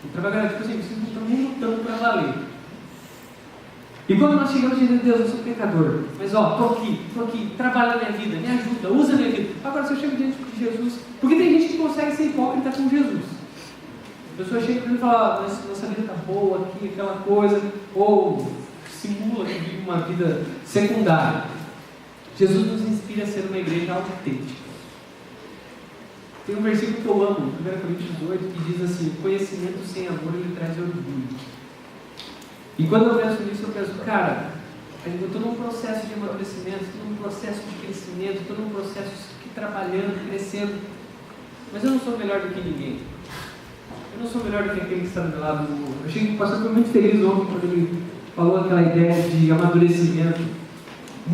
O trabalho é tipo assim, vocês não estão nem lutando para valer. E quando nós chegamos e dizemos: Deus, eu sou pecador, mas estou aqui, trabalha na minha vida, me ajuda, usa a minha vida. Agora, se eu chego diante de Jesus, porque tem gente que consegue ser hipócrita com Jesus. A pessoa chega para mim e fala: nossa vida está boa aqui, aquela coisa, ou simula que vive uma vida secundária. Jesus nos inspira a ser uma igreja autêntica. Tem um versículo que eu amo, 1 Coríntios 8, que diz assim: conhecimento sem amor ele traz orgulho. E quando eu penso nisso, eu penso, cara, eu estou num processo de amadurecimento, estou num processo de crescimento, estou num processo de trabalhando, crescendo, mas eu não sou melhor do que ninguém. Eu não sou melhor do que aquele que está do meu lado. Eu achei que o pastor foi muito feliz ontem quando ele falou aquela ideia de amadurecimento.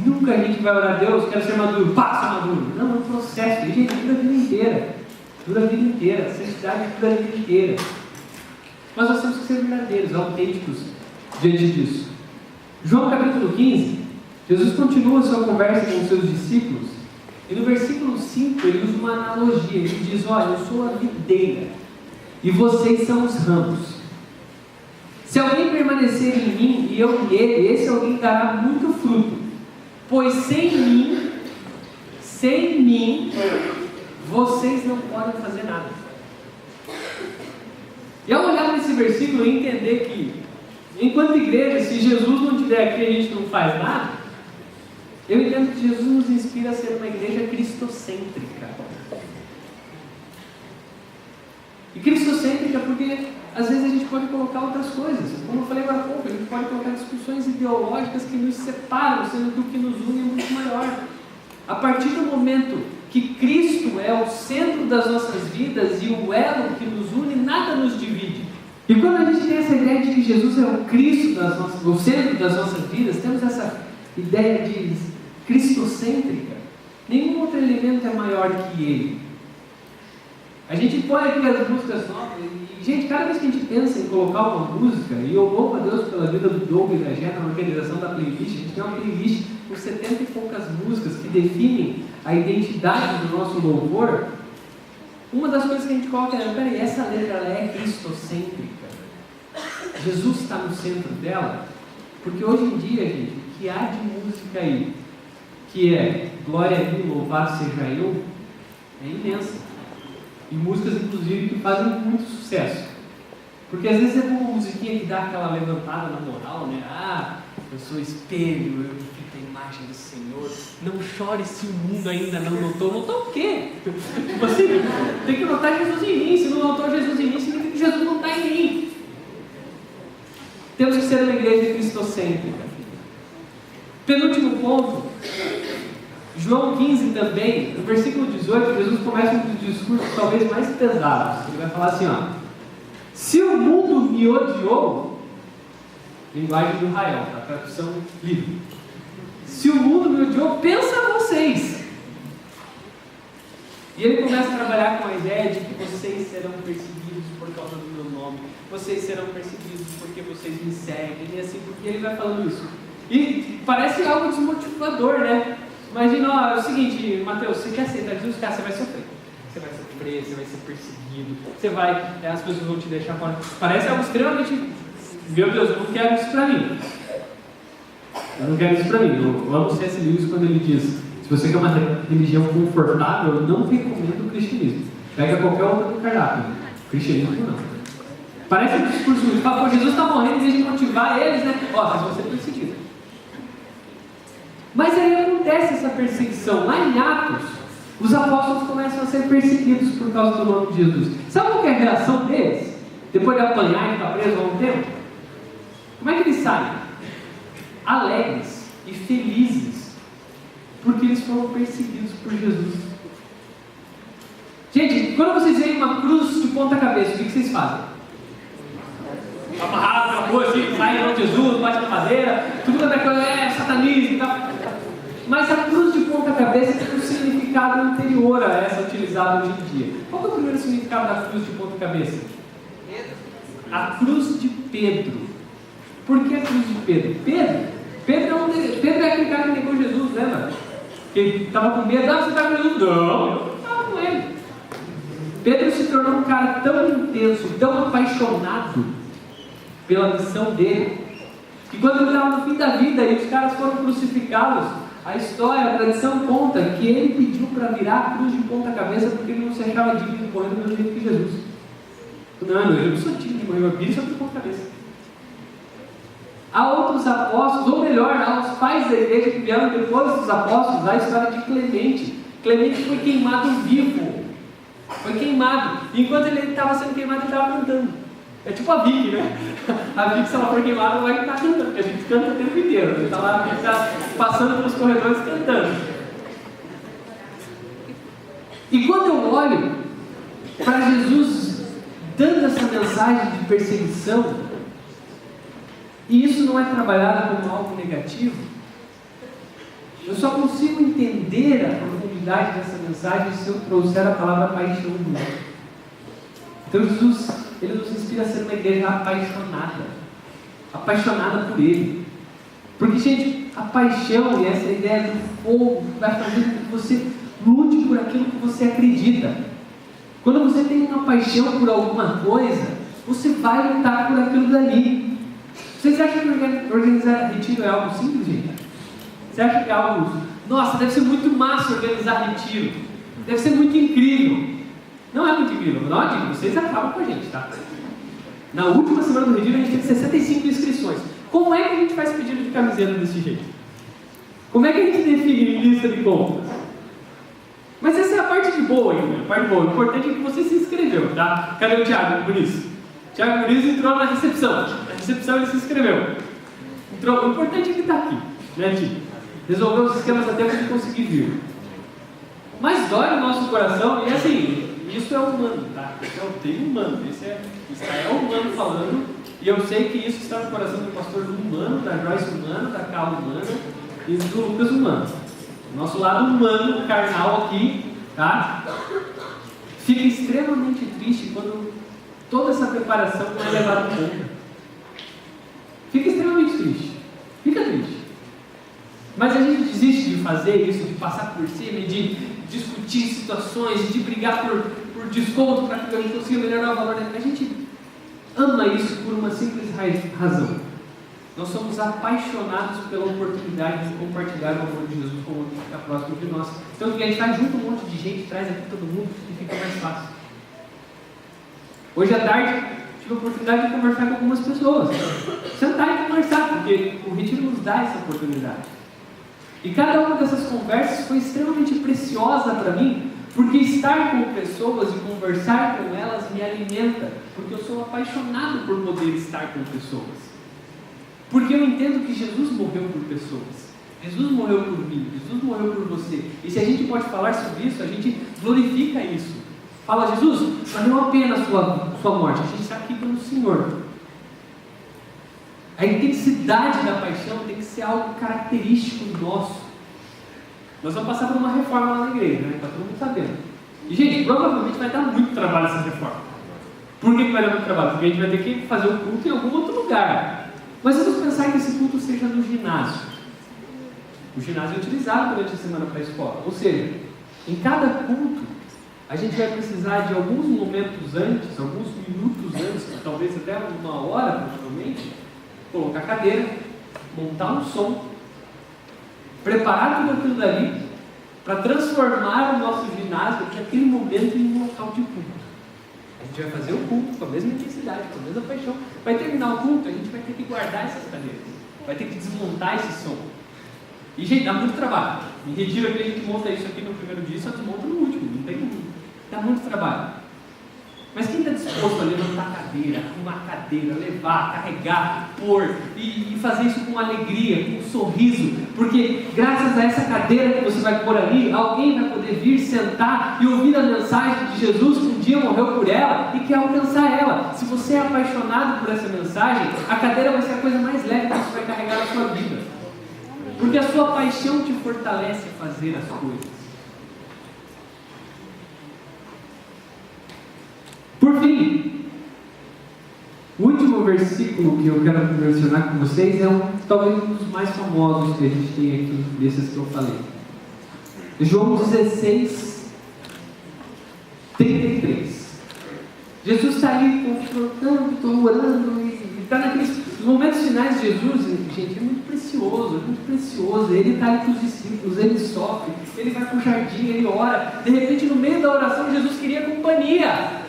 Nunca a gente vai orar a Deus, quero ser maduro, passa maduro. Não, é um processo, e gente, dura a vida inteira. Dura a vida inteira, a santidade dura a vida inteira. Mas nós temos que ser verdadeiros, autênticos diante disso. João capítulo 15, Jesus continua a sua conversa com os seus discípulos, e no versículo 5 ele usa uma analogia. Ele diz: olha, eu sou a videira e vocês são os ramos. Se alguém permanecer em mim e eu nele, esse alguém dará muito fruto, pois sem mim vocês não podem fazer nada. E ao olhar nesse versículo e entender que enquanto igreja, se Jesus não estiver aqui, a gente não faz nada. Eu entendo que Jesus nos inspira a ser uma igreja cristocêntrica. E cristocêntrica porque às vezes a gente pode colocar outras coisas. Como eu falei agora há pouco, a gente pode colocar discussões ideológicas que nos separam, sendo que o que nos une é muito maior. A partir do momento que Cristo é o centro das nossas vidas e o elo que nos une, nada nos divide. E quando a gente tem essa ideia de que Jesus é o Cristo o centro das nossas vidas, temos essa ideia de cristocêntrica, nenhum outro elemento é maior que Ele. A gente põe aqui as músicas novas, e gente, cada vez que a gente pensa em colocar uma música, e eu louvo a Deus pela vida do Doug e da Gena na organização da playlist, a gente tem uma playlist com 70 e poucas músicas que definem a identidade do nosso louvor. Uma das coisas que a gente coloca é: peraí, essa letra ela é cristocêntrica. Jesus está no centro dela, porque hoje em dia, gente, o que há de música aí, que é glória a mim, louvado seja eu, é imensa. E músicas, inclusive, que fazem muito sucesso. Porque às vezes é uma musiquinha que dá aquela levantada na moral, né? Eu sou espelho, eu reflito a imagem do Senhor. Não chore se o mundo ainda não notou. Notou o quê? Você tem que notar Jesus em mim. Se não notou Jesus em mim, significa que Jesus não está em mim. Temos que ser uma igreja cristocêntrica. Penúltimo ponto, João 15 também, no versículo 18, Jesus começa um dos discursos talvez mais pesados. Ele vai falar assim, se o mundo me odiou, linguagem do Rael, a tradução livre. Se o mundo me odiou, pensa vocês. E ele começa a trabalhar com a ideia de que vocês serão perseguidos por causa do meu nome. Vocês serão perseguidos porque vocês me seguem. E assim, porque ele vai falando isso. E parece algo desmotivador, né? Imagina, é o seguinte, Mateus, você quer aceitar Jesus? Cara, você vai sofrer. Você vai sofrer, você vai ser perseguido. Você vai, as pessoas vão te deixar fora. Parece algo extremamente... Meu Deus, eu não quero isso pra mim. Eu não quero isso pra mim. Eu amo C.S. Lewis quando ele diz: se você quer uma religião confortável, eu não recomendo o cristianismo. Pega qualquer outra do cardápio. Cristianismo não. Parece um discurso de Jesus está morrendo em vez de motivar eles, né? Vocês vão ser perseguidos. Mas aí acontece essa perseguição. Lá em Atos, os apóstolos começam a ser perseguidos por causa do nome de Jesus. Sabe qual que é a reação deles? Depois de apanhar e ficar preso há um tempo? Como é que eles saem? Alegres e felizes, porque eles foram perseguidos por Jesus. Gente, quando vocês veem uma cruz de ponta cabeça, o que vocês fazem? Amarrado pela rua, assim, sai em nome de Jesus, bate na madeira, tudo quanto é coisa, satanismo e tal. Mas a cruz de ponta cabeça tem um significado anterior a essa utilizada hoje em dia. Qual é o primeiro significado da cruz de ponta cabeça? A cruz de Pedro. Por que a cruz de Pedro? Pedro é aquele cara que negou Jesus, lembra? Que estava com medo. Você está com Jesus? Não, eu estava com ele. Pedro se tornou um cara tão intenso, tão apaixonado pela missão dele, que quando ele estava no fim da vida e os caras foram crucificá-los, a história, a tradição conta que ele pediu para virar a cruz de ponta cabeça porque ele não se achava digno de morrer do mesmo jeito que Jesus. Não, eu não sou digno de morrer, eu viro só de ponta cabeça. Há outros apóstolos, ou melhor, há os pais da igreja que vieram depois dos apóstolos, a história de Clemente. Clemente foi queimado vivo. Foi queimado. E enquanto ele estava sendo queimado, ele estava cantando. É tipo a Vicky, né? A Vicky, se ela for queimada, ela vai estar cantando, porque a gente canta o tempo inteiro. Ele está lá, passando pelos corredores cantando. E quando eu olho para Jesus dando essa mensagem de perseguição, e isso não é trabalhado como algo negativo, eu só consigo entender a profundidade dessa mensagem se eu trouxer a palavra paixão do mundo. Então Jesus, ele nos inspira a ser uma igreja apaixonada por Ele. Porque, gente, a paixão e essa ideia do fogo vai fazer com que você lute por aquilo que você acredita. Quando você tem uma paixão por alguma coisa, você vai lutar por aquilo dali. Vocês acham que organizar retiro é algo simples, gente? Você acha que é algo... Nossa, deve ser muito massa organizar retiro. Deve ser muito incrível. Não é muito incrível. Não é digo, vocês acabam com a gente, tá? Na última semana do retiro, a gente teve 65 inscrições. Como é que a gente faz pedido de camiseta desse jeito? Como é que a gente define lista de compras? Mas essa é a parte de boa ainda. A parte boa. O importante é que você se inscreveu, tá? Cadê o Thiago Muniz? O Thiago Muniz entrou na recepção. Na recepção ele se inscreveu. Entrou. O importante é que está aqui, né, Tio? Resolveu os esquemas até para ele conseguir vir. Mas dói no nosso coração, e assim, isso é humano, tá? Isso é o tema humano, isso é humano falando, e eu sei que isso está no coração do pastor humano, da Joyce humano, da Carla humana e do Lucas humano. Nosso lado humano, carnal aqui, tá? Fica extremamente triste quando toda essa preparação não é levada em conta. Fica extremamente triste. Fica triste. Mas a gente desiste de fazer isso, de passar por cima, de discutir situações, de brigar por desconto para que a gente consiga melhorar o valor. A gente ama isso por uma simples razão. Nós somos apaixonados pela oportunidade de compartilhar o amor de Jesus com o outro que está próximo de nós. Então, a gente faz junto um monte de gente, traz aqui todo mundo e fica mais fácil. Hoje à tarde, tive a oportunidade de conversar com algumas pessoas. Sentar e conversar, porque o retiro nos dá essa oportunidade. E cada uma dessas conversas foi extremamente preciosa para mim, porque estar com pessoas e conversar com elas me alimenta, porque eu sou apaixonado por poder estar com pessoas. Porque eu entendo que Jesus morreu por pessoas. Jesus morreu por mim, Jesus morreu por você. E se a gente pode falar sobre isso, a gente glorifica isso. Fala, Jesus, valeu a pena a sua morte, a gente está aqui pelo Senhor. A intensidade da paixão tem que ser algo característico nosso. Nós vamos passar por uma reforma lá na igreja, né? Está todo mundo sabendo. E, gente, provavelmente vai dar muito trabalho essa reforma. Por que vai dar muito trabalho? Porque a gente vai ter que fazer o culto em algum outro lugar. Mas vamos pensar que esse culto seja no ginásio. O ginásio é utilizado durante a semana para a escola. Ou seja, em cada culto, a gente vai precisar de alguns momentos antes, alguns minutos antes, talvez até uma hora, provavelmente, colocar a cadeira, montar um som, preparar tudo aquilo dali, para transformar o nosso ginásio naquele momento em um local de culto. A gente vai fazer o culto com a mesma intensidade, com a mesma paixão. Vai terminar o culto, a gente vai ter que guardar essas cadeiras, vai ter que desmontar esse som. E, gente, dá muito trabalho. Em retiro aqui a gente monta isso aqui no primeiro dia, só desmonta no último. Não tem. Dá muito trabalho. Mas quem está disposto a levantar a cadeira, arrumar a cadeira, levar, carregar, pôr e fazer isso com alegria, com um sorriso, porque graças a essa cadeira que você vai pôr ali, alguém vai poder vir, sentar e ouvir a mensagem de Jesus que um dia morreu por ela e quer alcançar ela. Se você é apaixonado por essa mensagem, a cadeira vai ser a coisa mais leve que você vai carregar na sua vida, porque a sua paixão te fortalece a fazer as coisas. Por fim, o último versículo que eu quero mencionar com vocês é talvez um dos mais famosos que a gente tem aqui, desses que eu falei. João 16, 33. Jesus está ali confrontando, orando, e está naqueles momentos finais de Jesus, gente, é muito precioso. Ele está ali com os discípulos, ele sofre, ele vai para o jardim, ele ora. De repente, no meio da oração, Jesus queria companhia.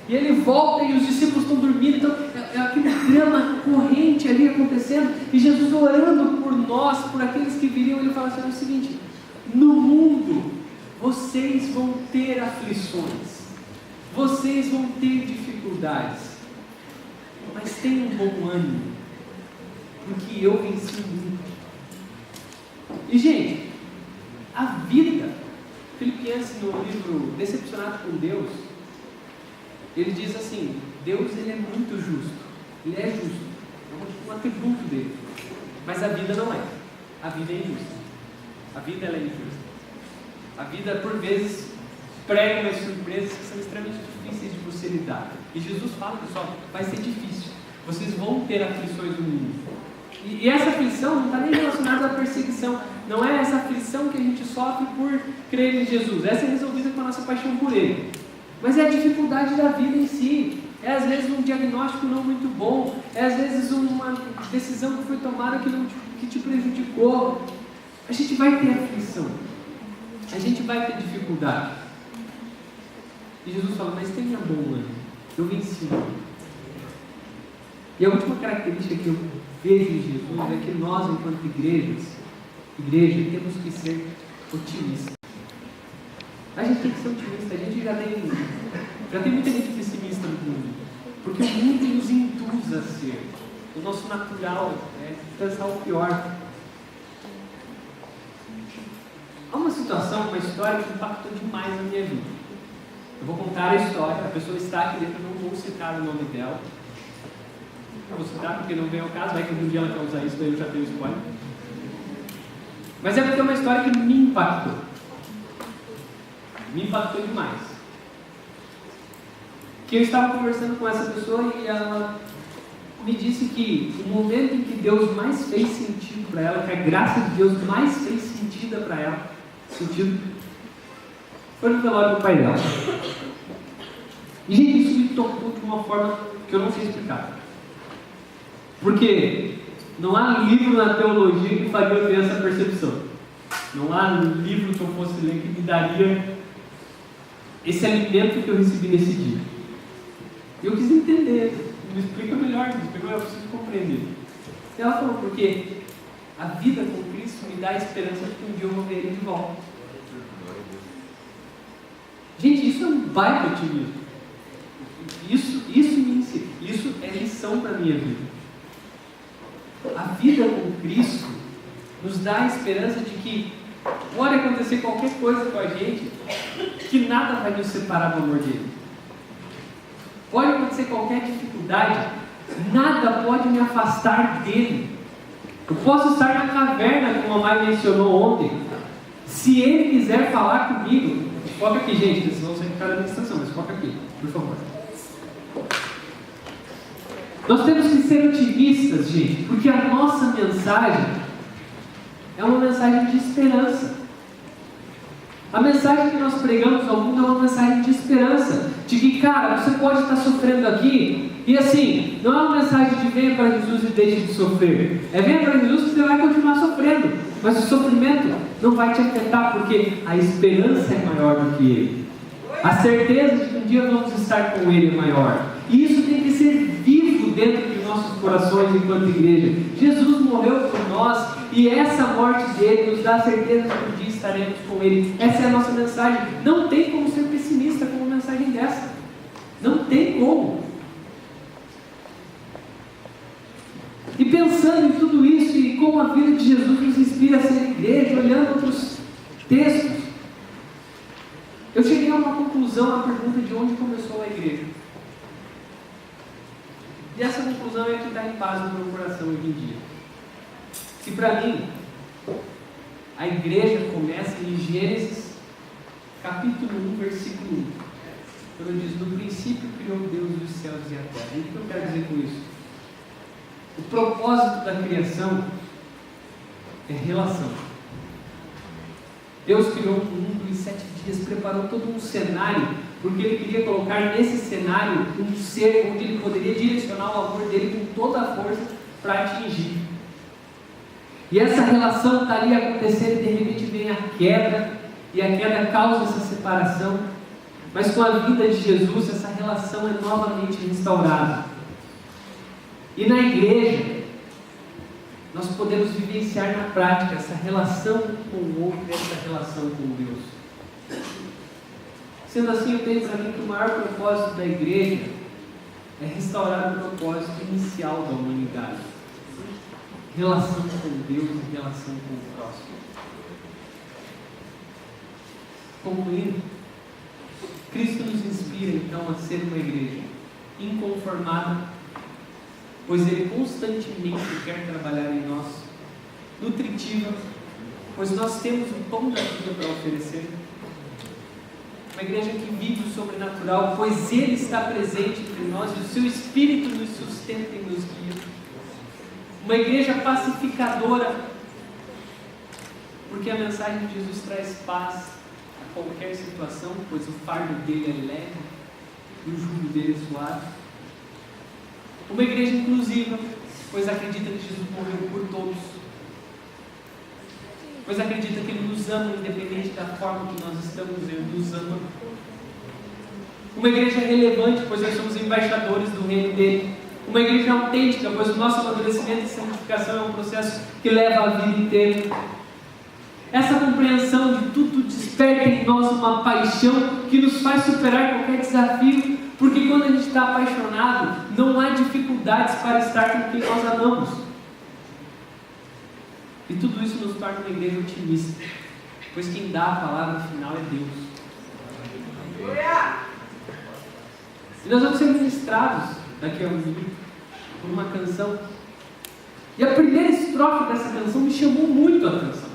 E ele volta e os discípulos estão dormindo, então é aquele drama corrente ali acontecendo, e Jesus orando por nós, por aqueles que viriam, ele fala assim: é o seguinte, no mundo vocês vão ter aflições, vocês vão ter dificuldades, mas tenham um bom ânimo, porque eu venci o mundo. E gente, a vida, Filipenses no livro Decepcionado com Deus, ele diz assim: Deus, ele é muito justo, ele é justo, é um atributo dele, mas a vida não é, a vida é injusta, a vida ela é injusta, a vida por vezes prega umas surpresas que são extremamente difíceis de você lidar, e Jesus fala: pessoal, vai ser difícil, vocês vão ter aflições no mundo, e essa aflição não está nem relacionada à perseguição, não é essa aflição que a gente sofre por crer em Jesus, essa é resolvida com a nossa paixão por Ele. Mas é a dificuldade da vida em si, é às vezes um diagnóstico não muito bom, é às vezes uma decisão que foi tomada que te prejudicou. A gente vai ter aflição, a gente vai ter dificuldade. E Jesus fala: mas tenha bom ânimo, eu venci. E a última característica que eu vejo em Jesus é que nós, enquanto igreja, temos que ser otimistas. A gente tem que ser otimista, a gente já tem muita gente pessimista no mundo, porque o mundo nos induz a ser, o nosso natural é pensar o pior. Há uma situação, uma história que impactou demais na minha vida. Eu vou contar a história, a pessoa está aqui dentro, eu não vou citar o nome dela. Eu vou citar porque não vem ao caso, vai que um dia ela quer usar isso, daí eu já tenho spoiler. Mas é porque é uma história que me impactou. Me impactou demais. Que eu estava conversando com essa pessoa e ela me disse que o momento em que Deus mais fez sentido para ela, que a graça de Deus mais fez sentido para ela, foi no velório do pai dela. E gente, isso me tocou de uma forma que eu não sei explicar. Porque não há livro na teologia que faria eu ter essa percepção. Não há livro que eu fosse ler que me daria esse alimento que eu recebi nesse dia. Eu quis entender, me explica melhor, eu preciso compreender. E ela falou: porque a vida com Cristo me dá a esperança de que um dia eu vou ver Ele de volta. Gente, isso é um baita otimismo. Isso é lição para a minha vida. A vida com Cristo nos dá a esperança de que pode acontecer qualquer coisa com a gente, que nada vai nos separar do amor dele. Pode acontecer qualquer dificuldade, nada pode me afastar dele. Eu posso estar na caverna, como a Mai mencionou ontem. Se ele quiser falar comigo, foca aqui, gente, senão você ficar na administração, mas foca aqui, por favor. Nós temos que ser otimistas, gente, porque a nossa mensagem é uma mensagem de esperança. A mensagem que nós pregamos ao mundo é uma mensagem de esperança, de que, cara, você pode estar sofrendo aqui, e assim, não é uma mensagem de venha para Jesus e deixe de sofrer. É venha para Jesus que você vai continuar sofrendo, mas o sofrimento não vai te afetar, porque a esperança é maior do que Ele. A certeza de que um dia vamos estar com Ele é maior. E isso tem que ser vivo dentro de nossos corações enquanto igreja. Jesus morreu por nós e essa morte dele nos dá a certeza que um dia estaremos com ele. Essa é a nossa mensagem. Não tem como ser pessimista com uma mensagem dessa. Não tem como. E pensando em tudo isso e como a vida de Jesus nos inspira a ser igreja, olhando outros textos, eu cheguei a uma conclusão, a pergunta de onde começou a igreja. E essa conclusão é que está em paz no meu coração hoje em dia. E para mim, a igreja começa em Gênesis, capítulo 1, versículo 1. Quando diz, no princípio criou Deus os céus e a terra. E o que eu quero dizer com isso? O propósito da criação é relação. Deus criou o mundo em 7 dias, preparou todo um cenário, porque Ele queria colocar nesse cenário um ser onde Ele poderia direcionar o amor dele com toda a força para atingir. E essa relação está ali acontecendo e de repente vem a queda, e a queda causa essa separação, mas com a vinda de Jesus essa relação é novamente restaurada. E na igreja, nós podemos vivenciar na prática essa relação com o outro, essa relação com Deus. Sendo assim, eu tenho para mim que o maior propósito da igreja é restaurar o propósito inicial da humanidade. Relação com Deus e relação com o próximo. Concluindo, Cristo nos inspira então a ser uma igreja inconformada, pois Ele constantemente quer trabalhar em nós, nutritiva, pois nós temos o pão da vida para oferecer. Uma igreja que vive o sobrenatural, pois Ele está presente entre nós e o Seu Espírito nos sustenta e nos guia. Uma igreja pacificadora, porque a mensagem de Jesus traz paz a qualquer situação, pois o fardo dele é leve e o jugo dele é suave. Uma igreja inclusiva, pois acredita que Jesus morreu por todos, pois acredita que Ele nos ama independente da forma que nós estamos, Ele nos ama. Uma igreja relevante, pois nós somos embaixadores do reino dele. Uma igreja autêntica, pois o nosso amadurecimento e santificação é um processo que leva a vida inteira. Essa compreensão de tudo desperta em nós uma paixão que nos faz superar qualquer desafio, porque quando a gente está apaixonado, não há dificuldades para estar com quem nós amamos. E tudo isso nos torna uma igreja otimista, pois quem dá a palavra final é Deus. E nós vamos ser ministrados daqui a um minuto por uma canção. E a primeira estrofe dessa canção me chamou muito a atenção,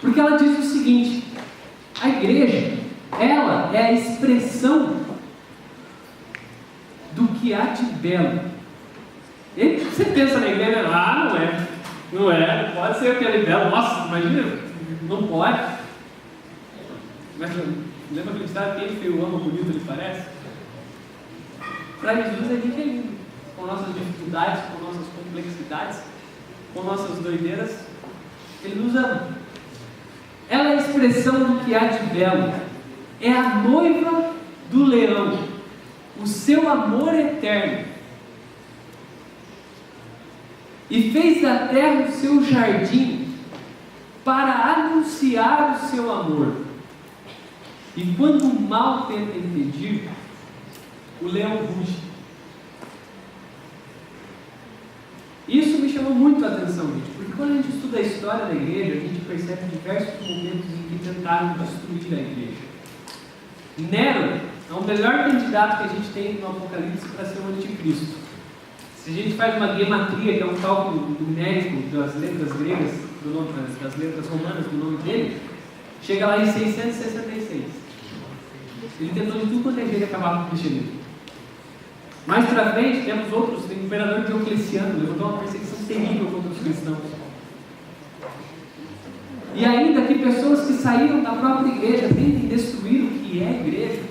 porque ela diz o seguinte: a igreja, ela é a expressão do que há de belo. E você pensa na igreja, não pode ser aquele belo, nossa, imagina, não pode. Mas lembra que está quem feio ama bonito ele parece? Para Jesus a gente é lindo, com nossas dificuldades, com nossas complexidades, com nossas doideiras, Ele nos ama. Ela é a expressão do que há de belo, é a noiva do leão, o seu amor eterno, e fez da terra o seu jardim para anunciar o seu amor. E quando o mal tenta impedir, o leão ruge. Isso me chamou muito a atenção, gente, porque quando a gente estuda a história da igreja, a gente percebe diversos momentos em que tentaram destruir a igreja. Nero é o melhor candidato que a gente tem no Apocalipse para ser o anticristo. Se a gente faz uma gematria, que é um cálculo numérico das letras gregas, das letras romanas do nome dele, chega lá em 666. Ele tentou de tudo quanto é jeito acabar com o cristianismo. Mais para frente, temos outros, tem o imperador Diocleciano, levantou uma perseguição terrível contra os cristãos. E ainda que pessoas que saíram da própria igreja tentem destruir o que é igreja,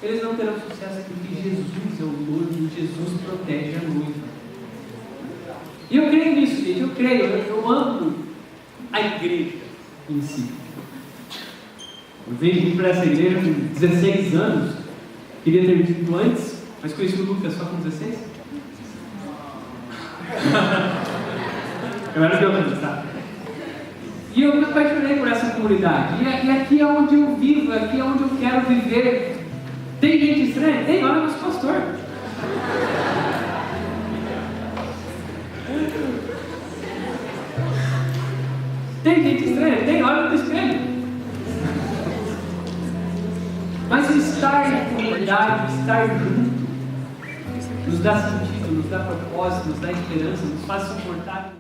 eles não terão sucesso porque Jesus é o noivo e Jesus protege a noiva. E eu creio nisso, gente, eu amo a igreja em si. Eu venho para essa igreja com 16 anos Queria ter dito antes, mas conheci o Lucas só com 16. Eu era biologista, tá? E eu me apaixonei por essa comunidade. E aqui é onde eu vivo, aqui é onde eu quero viver. Tem gente estranha? Tem, olha o nosso pastor. Tem gente estranha? Tem, olha no espelho. Mas estar em comunidade, estar junto, nos dá sentido, nos dá propósito, nos dá esperança, nos faz suportar.